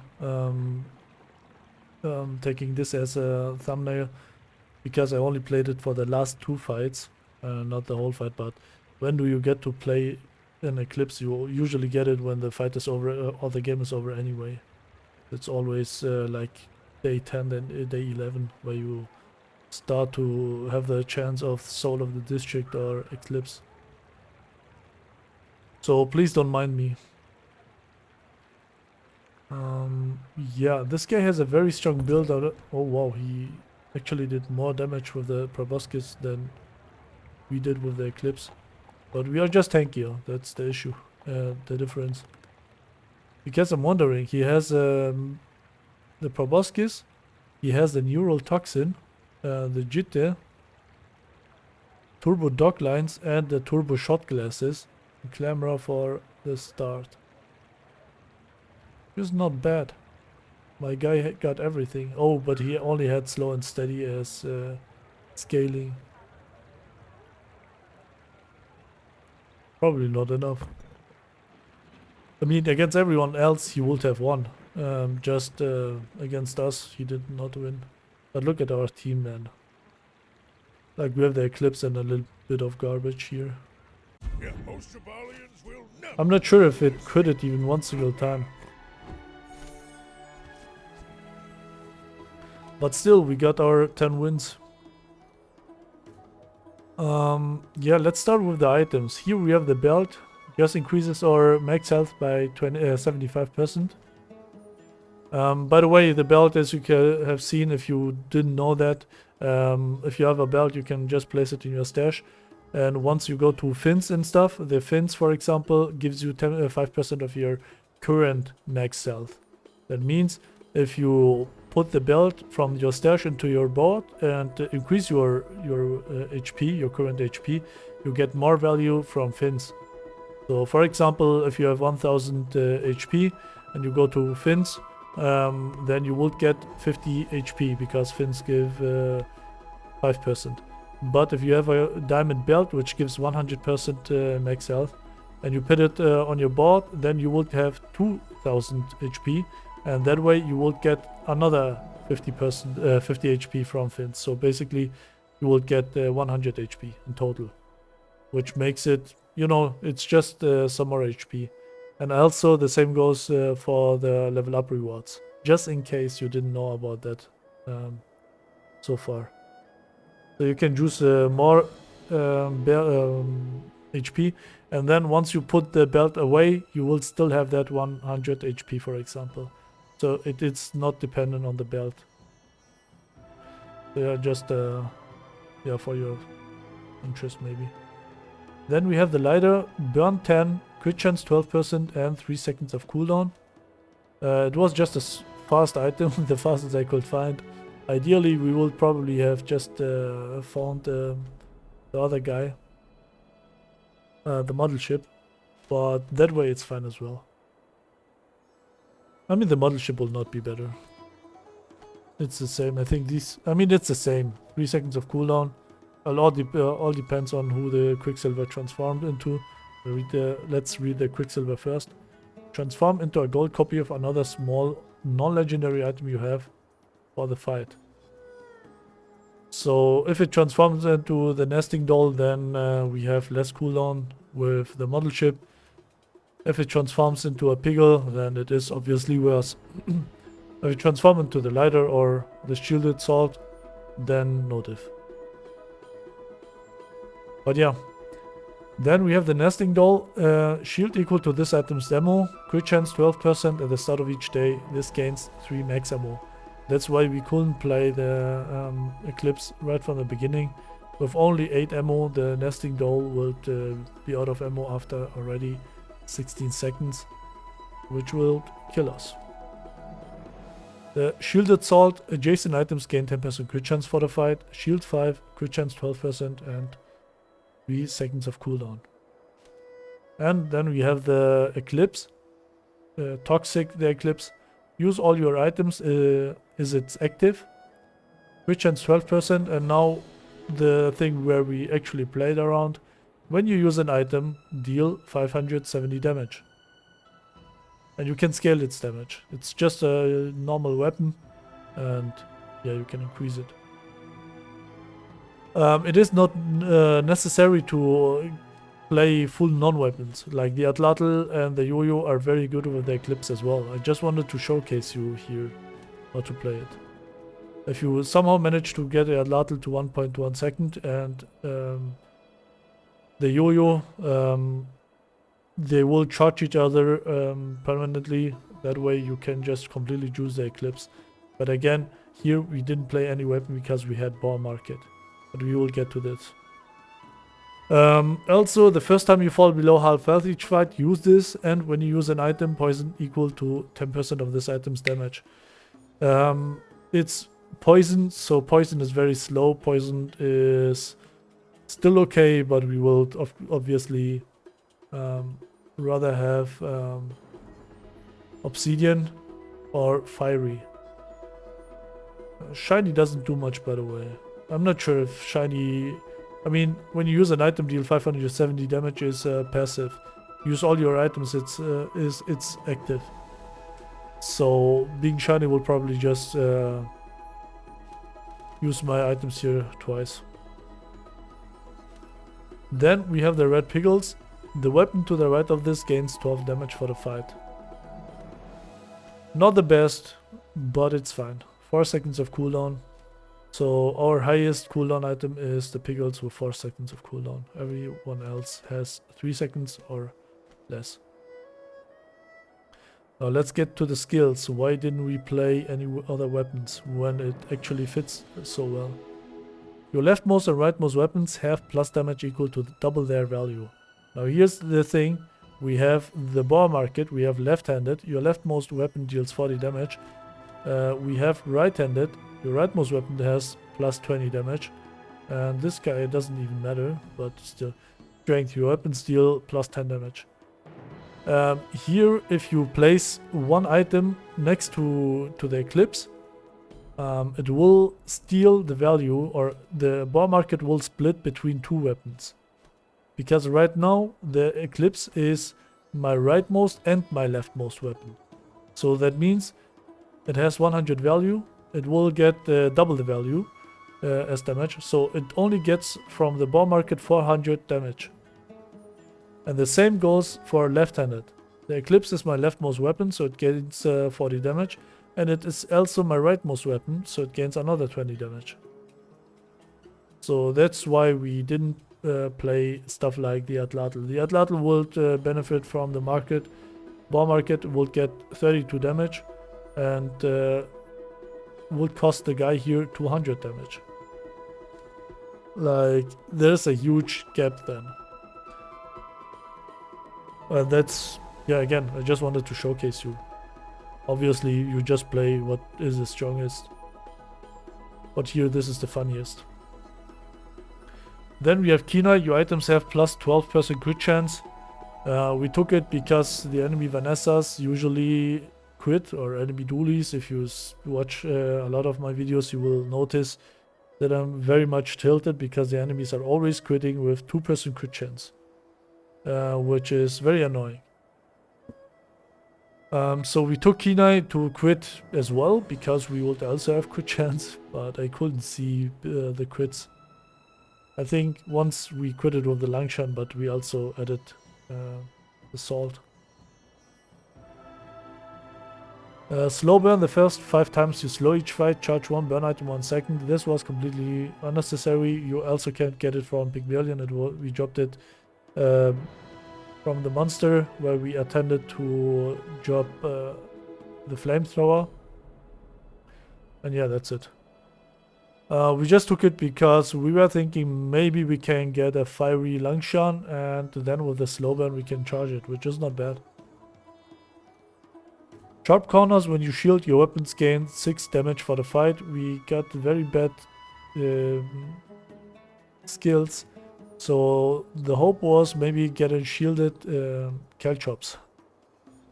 taking this as a thumbnail, because I only played it for the last 2 fights, not the whole fight. But when do you get to play an Eclipse? You usually get it when the fight is over, or the game is over anyway. It's always like day 10 and day 11 where you start to have the chance of Soul of the District or Eclipse. So please don't mind me. Yeah, this guy has a very strong build. Oh wow, he actually did more damage with the proboscis than we did with the Eclipse. But we are just tankier, that's the issue, the difference. Because I'm wondering, he has the proboscis, he has the neural toxin, the jitte, turbo dog lines, and the turbo shot glasses. Clamor for the start. It's not bad. My guy got everything. Oh, but he only had slow and steady as scaling. Probably not enough. I mean, against everyone else he would have won. Just against us he did not win. But look at our team, man. Like, we have the Eclipse and a little bit of garbage here. Yeah, most Pygmalions will never. I'm not sure if it critted even one single time. But still, we got our 10 wins. Yeah, let's start with the items. Here we have the belt. Just increases our max health by 75%. By the way, the belt, as you have seen, if you didn't know that, if you have a belt, you can just place it in your stash. And once you go to fins and stuff, the fins, for example, gives you 5% of your current max health. That means if you put the belt from your stash into your board and increase your HP, your current HP, you get more value from fins. So, for example, if you have 1000 HP and you go to fins, then you would get 50 HP because fins give 5%. But if you have a diamond belt which gives 100% max health and you put it on your board, then you would have 2000 HP, and that way you would get another 50 HP from fins. So basically you would get 100 HP in total, which makes it, you know, it's just some more HP. And also the same goes for the level up rewards, just in case you didn't know about that so far. So you can choose more HP, and then once you put the belt away, you will still have that 100 HP, for example. So it's not dependent on the belt. They are just yeah, for your interest maybe. Then we have the lighter, burn 10, crit chance 12%, and 3 seconds of cooldown. It was just a fast item, the fastest I could find. Ideally, we would probably have just found the other guy, the model ship, but that way it's fine as well. I mean, the model ship will not be better. It's the same. I think these. I mean, it's the same. 3 seconds of cooldown. All depends on who the Quicksilver transformed into. Let's read the Quicksilver first. Transform into a gold copy of another small non-legendary item you have for the fight. So if it transforms into the nesting doll, then we have less cooldown with the model ship. If it transforms into a Piggle, then it is obviously worse. If it transforms into the lighter or the shielded sword, then no diff. But yeah. Then we have the nesting doll. Shield equal to this item's ammo. Crit chance 12% at the start of each day. This gains 3 max ammo. That's why we couldn't play the Eclipse right from the beginning. With only 8 ammo, the nesting doll would be out of ammo after already 16 seconds, which will kill us. The shielded sword, adjacent items gain 10% crit chance for the fight. Shield 5, crit chance 12%, and 3 seconds of cooldown. And then we have the Eclipse. Toxic, the Eclipse. Use all your items is it's active. Crit chance 12%, and now the thing where we actually played around. When you use an item, deal 570 damage. And you can scale its damage. It's just a normal weapon, and yeah, you can increase it. It is not necessary to play full non-weapons. Like the Atlatl and the Yo-Yo are very good with the Eclipse as well. I just wanted to showcase you here how to play it. If you somehow manage to get the Atlatl to 1.1 second and the Yo-Yo, they will charge each other permanently. That way you can just completely use the Eclipse. But again, here we didn't play any weapon because we had ball market. But we will get to this. Also, the first time you fall below half health each fight, use this, and when you use an item, poison equal to 10% of this item's damage. It's poison, so poison is very slow. Poison is still okay, but we will obviously rather have obsidian or fiery. Shiny doesn't do much, by the way. I'm not sure if shiny... I mean, when you use an item, deal 570 damage is passive. Use all your items, it's active. So being shiny will probably just use my items here twice. Then we have the red pickles. The weapon to the right of this gains 12 damage for the fight. Not the best, but it's fine. 4 seconds of cooldown. So our highest cooldown item is the pickles with 4 seconds of cooldown. Everyone else has 3 seconds or less. Now let's get to the skills. Why didn't we play any other weapons when it actually fits so well? Your leftmost and rightmost weapons have plus damage equal to double their value. Now here's the thing. We have the bar market. We have left-handed. Your leftmost weapon deals 40 damage. We have right-handed. Your rightmost weapon has plus 20 damage. And this guy doesn't even matter, but still. Strength. Your weapons deal plus 10 damage. Here, if you place one item next to the Eclipse, it will steal the value, or the bar market will split between 2 weapons. Because right now, the Eclipse is my rightmost and my leftmost weapon. So that means it has 100 value. It will get double the value as damage. So it only gets from the bar market 400 damage. And the same goes for left-handed. The Eclipse is my leftmost weapon, so it gains 40 damage. And it is also my rightmost weapon, so it gains another 20 damage. So that's why we didn't play stuff like the Atlatl. The Atlatl would benefit from the market. Bar market would get 32 damage. And would cost the guy here 200 damage. Like, there's a huge gap then. That's, yeah, again, I just wanted to showcase you. Obviously, you just play what is the strongest. But here, this is the funniest. Then we have Kina. Your items have plus 12% crit chance. We took it because the enemy Vanessas usually crit, or enemy dualies. If you watch a lot of my videos, you will notice that I'm very much tilted because the enemies are always critting with 2% crit chance. Which is very annoying. So we took Kenai to crit as well, because we would also have crit chance, but I couldn't see the crits. I think once we critted with the Langshan, but we also added the salt. Slow burn. The first 5 times you slow each fight, charge 1 burn item 1 second. This was completely unnecessary. You also can't get it from Pygmalien. We dropped it from the monster, where we attended to drop the flamethrower. And yeah, that's it. We just took it because we were thinking maybe we can get a fiery Langshan, and then with the slow burn we can charge it, which is not bad. Sharp corners. When you shield, your weapons gain 6 damage for the fight. We got very bad skills. So the hope was maybe get a shielded Caltrops.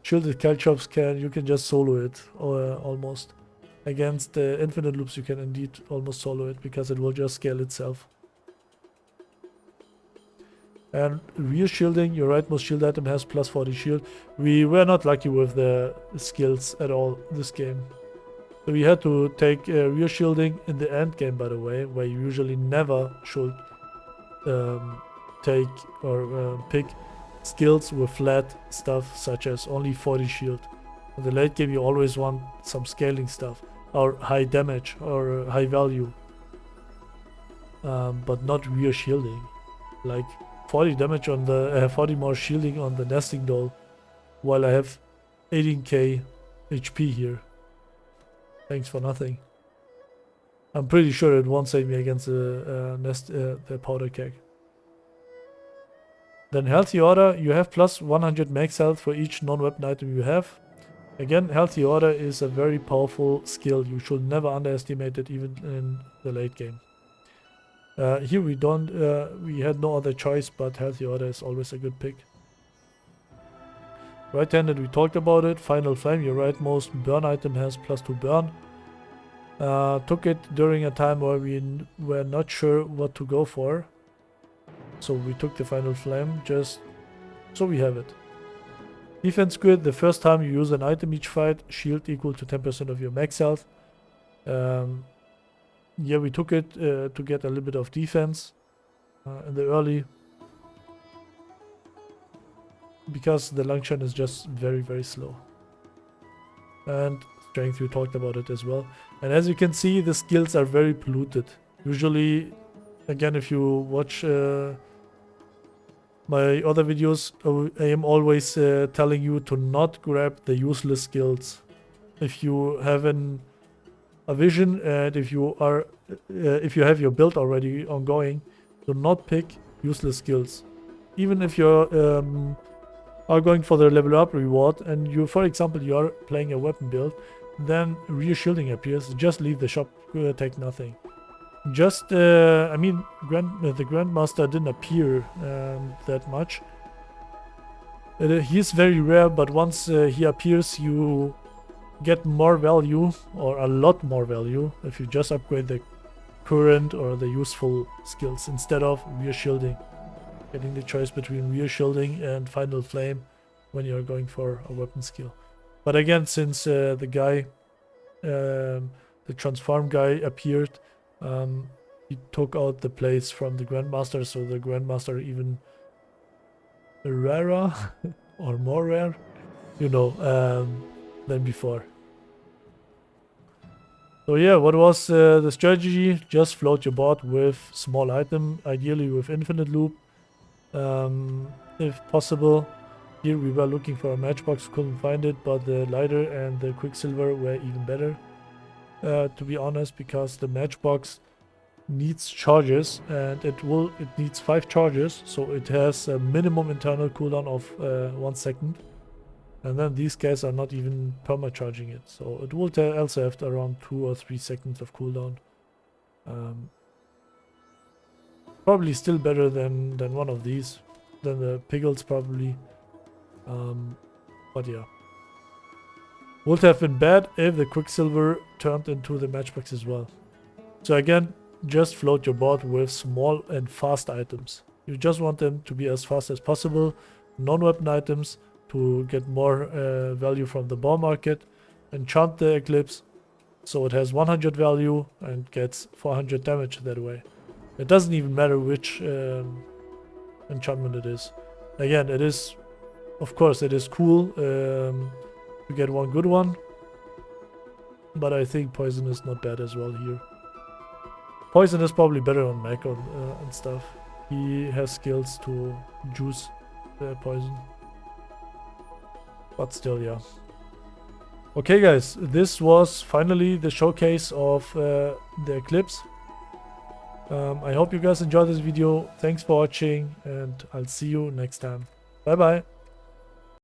Shielded Caltrops you can just solo it almost. Against the infinite loops you can indeed almost solo it, because it will just scale itself. And rear shielding, your rightmost shield item has plus 40 shield. We were not lucky with the skills at all this game. So we had to take rear shielding in the end game, by the way, where you usually never should take or pick skills with flat stuff, such as only 40 shield. In the late game you always want some scaling stuff, or high damage, or high value. But not rear shielding. Like 40 damage on the 40 more shielding on the nesting doll, while I have 18k HP here. Thanks for nothing. I'm pretty sure it won't save me against the powder keg. Then Healthy Order, you have plus 100 max health for each non-weapon item you have. Again, Healthy Order is a very powerful skill. You should never underestimate it, even in the late game. Here we don't, we had no other choice, but Healthy Order is always a good pick. Right-handed, we talked about it. Final Flame, your rightmost burn item has plus 2 burn. Took it during a time where we were not sure what to go for. So we took the Final Flame just so we have it. Defense grid, the first time you use an item each fight, shield equal to 10% of your max health. Yeah, we took it to get a little bit of defense in the early. Because the Langshan is just very, very slow. And strength, we talked about it as well. And as you can see, the skills are very polluted. Usually, again, if you watch my other videos, I am always telling you to not grab the useless skills. If you have a vision and if you have your build already ongoing, do not pick useless skills. Even if you're are going for the level up reward and you, for example, you are playing a weapon build, then rear shielding appears, just leave the shop, take nothing. Just, I mean, the Grandmaster didn't appear that much. He is very rare, but once he appears, you get more value, or a lot more value, if you just upgrade the current or the useful skills instead of rear shielding. Getting the choice between rear shielding and Final Flame when you're going for a weapon skill. But again, since the guy, the transform guy appeared, he took out the place from the Grandmaster, so the Grandmaster even rarer or more rare, you know, than before. So yeah, what was the strategy? Just float your board with small item, ideally with infinite loop. If possible. Here we were looking for a matchbox, couldn't find it, but the lighter and the Quicksilver were even better, to be honest, because the matchbox needs charges and it needs 5 charges, so it has a minimum internal cooldown of 1 second, and then these guys are not even perma charging it, so it will also have around 2 or 3 seconds of cooldown. Probably still better than one of these, than the Piggles probably. But yeah. Would have been bad if the Quicksilver turned into the matchbox as well. So again, just float your board with small and fast items. You just want them to be as fast as possible. Non-weapon items to get more value from the ball market. Enchant the Eclipse so it has 100 value and gets 400 damage that way. It doesn't even matter which enchantment it is. Again, it is, of course, it is cool to get one good one. But I think Poison is not bad as well here. Poison is probably better on Mech and stuff. He has skills to juice the Poison. But still, yeah. Okay guys, this was finally the showcase of the Eclipse. I hope you guys enjoyed this video. Thanks for watching and I'll see you next time. Bye bye.